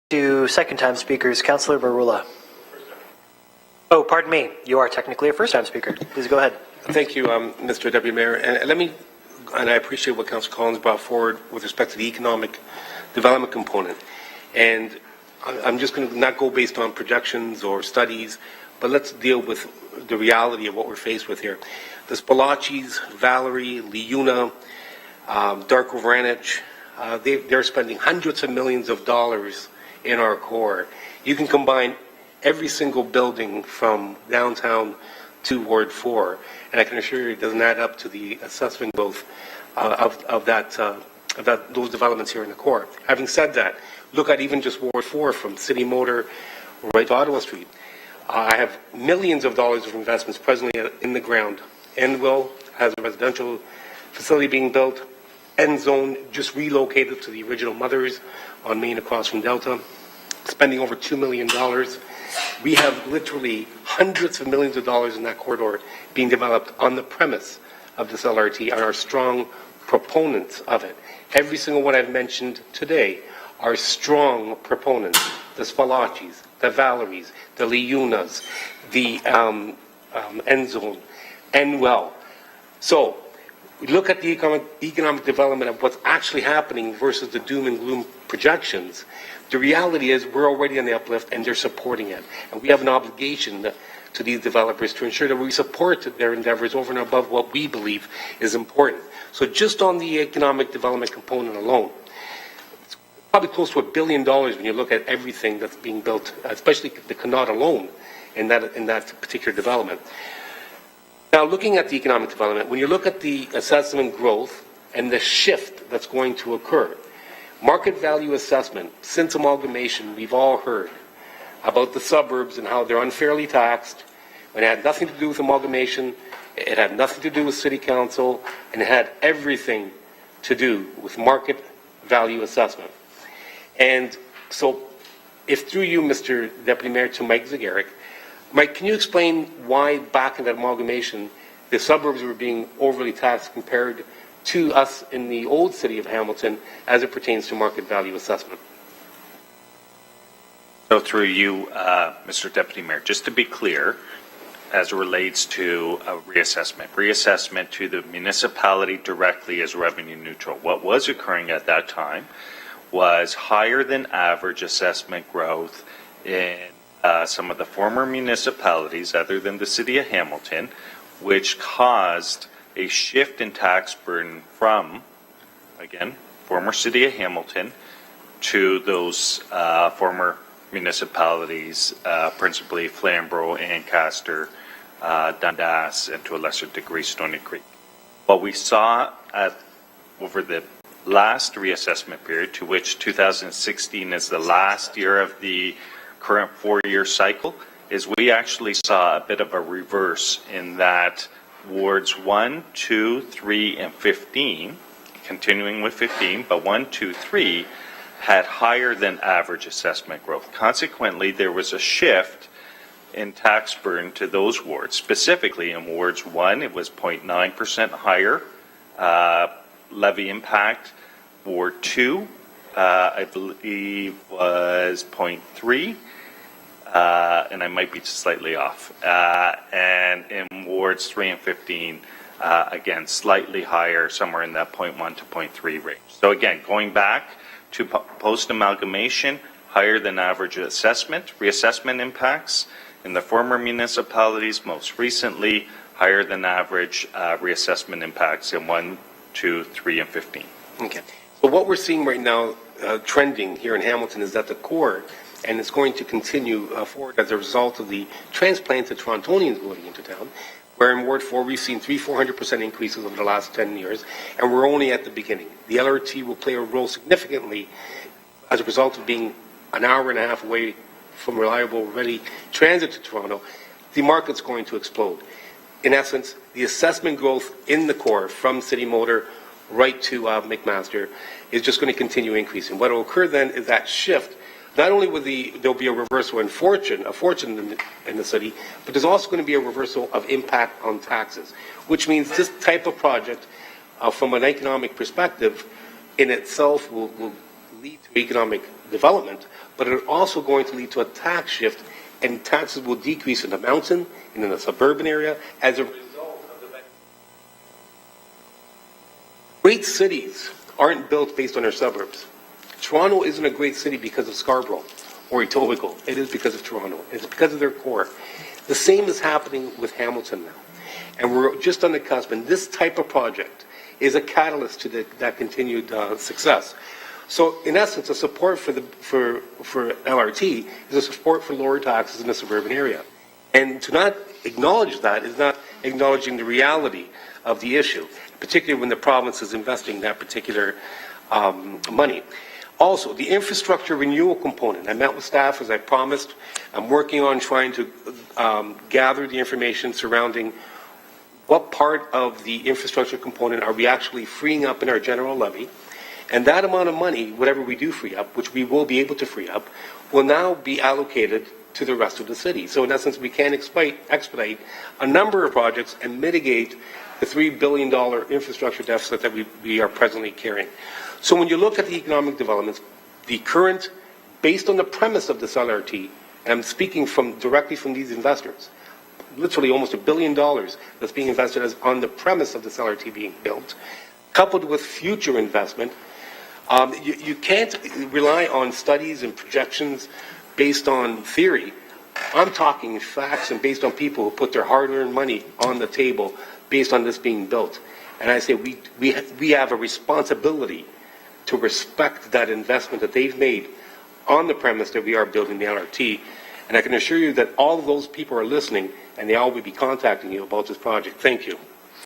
To second-time speakers, Councillor Merulla. Oh, pardon me. You are technically a first-time speaker. Please go ahead. Thank you, Mr. Deputy Mayor. And I appreciate what Councillor Collins brought forward with respect to the economic development component. And I'm just going to not go based on projections or studies, but let's deal with the reality of what we're faced with here. The Spalachis, Valerie, Liuna, Darko Vranich, they're spending hundreds of millions of dollars in our core. You can combine every single building from downtown to Ward 4, and I can assure you it doesn't add up to the assessment growth of those developments here in the core. Having said that, look at even just Ward 4 from City Motor right to Ottawa Street. I have millions of dollars of investments presently in the ground. Enwell has a residential facility being built. End Zone just relocated to the original Mothers on Main across from Delta, spending over $2 million. We have literally hundreds of millions of dollars in that corridor being developed on the premise of this LRT and are strong proponents of it. Every single one I've mentioned today are strong proponents. The Spalachis, the Valeries, the Liunas, the End Zone, Enwell. So we look at the economic development of what's actually happening versus the doom and gloom projections. The reality is we're already on the uplift and they're supporting it. And we have an obligation to these developers to ensure that we support their endeavors over and above what we believe is important. So just on the economic development component alone, it's probably close to $1 billion when you look at everything that's being built, especially the Connaught alone in that particular development. Now, looking at the economic development, when you look at the assessment growth and the shift that's going to occur, market value assessment, since amalgamation, we've all heard about the suburbs and how they're unfairly taxed, and it had nothing to do with amalgamation, it had nothing to do with city council, and it had everything to do with market value assessment. And so, if through you, Mr. Deputy Mayor, to Mike Zagaric, Mike, can you explain why back in that amalgamation, the suburbs were being overly taxed compared to us in the old city of Hamilton as it pertains to market value assessment? So through you, Mr. Deputy Mayor, just to be clear, as it relates to a reassessment to the municipality directly is revenue neutral. What was occurring at that time was higher than average assessment growth in some of the former municipalities other than the city of Hamilton, which caused a shift in tax burden from, again, former city of Hamilton to those former municipalities, principally Flamborough, Ancaster, Dundas, and to a lesser degree Stoney Creek. What we saw over the last reassessment period, to which 2016 is the last year of the current four-year cycle, is we actually saw a bit of a reverse in that wards 1, 2, 3, and 15, continuing with 15, but 1, 2, 3 had higher than average assessment growth. Consequently, there was a shift in tax burden to those wards. Specifically in wards 1, it was 0.9% higher levy impact. Ward 2, I believe, was 0.3. And I might be slightly off. And in wards 3 and 15, again, slightly higher, somewhere in that 0.1 to 0.3 range. So again, going back to post-amalgamation, higher than average reassessment impacts in the former municipalities, most recently, higher than average reassessment impacts in 1, 2, 3, and 15. Okay. So what we're seeing right now, trending here in Hamilton, is that the core, and it's going to continue forward as a result of the transplant of Torontonians going into town, where in Ward 4 we've seen 300-400% increases over the last 10 years, and we're only at the beginning. The LRT will play a role significantly as a result of being an hour and a half away from reliable, ready transit to Toronto. The market's going to explode. In essence, the assessment growth in the core from City Motor right to McMaster is just going to continue increasing. What will occur then is that shift. Not only will there'll be a reversal in fortune in the city, but there's also going to be a reversal of impact on taxes, which means this type of project, from an economic perspective, in itself will lead to economic development, but it's also going to lead to a tax shift, and taxes will decrease in the mountain and in the suburban area as a result of the great cities aren't built based on their suburbs. Toronto isn't a great city because of Scarborough or Etobicoke. It is because of Toronto. It's because of their core. The same is happening with Hamilton now. And we're just on the cusp, and this type of project is a catalyst to that continued success. So, in essence, a support for LRT is a support for lower taxes in the suburban area. And to not acknowledge that is not acknowledging the reality of the issue, particularly when the province is investing that particular money. Also, the infrastructure renewal component. I met with staff, as I promised. I'm working on trying to gather the information surrounding what part of the infrastructure component are we actually freeing up in our general levy. And that amount of money, whatever we do free up, which we will be able to free up, will now be allocated to the rest of the city. So in essence, we can expedite a number of projects and mitigate the $3 billion infrastructure deficit that we are presently carrying. So when you look at the economic developments, the current, based on the premise of this LRT, and I'm speaking directly from these investors, literally almost $1 billion that's being invested on the premise of this LRT being built, coupled with future investment. You can't rely on studies and projections based on theory. I'm talking facts and based on people who put their hard-earned money on the table based on this being built. And I say we have a responsibility to respect that investment that they've made on the premise that we are building the LRT. And I can assure you that all of those people are listening, and they all will be contacting you about this project. Thank you.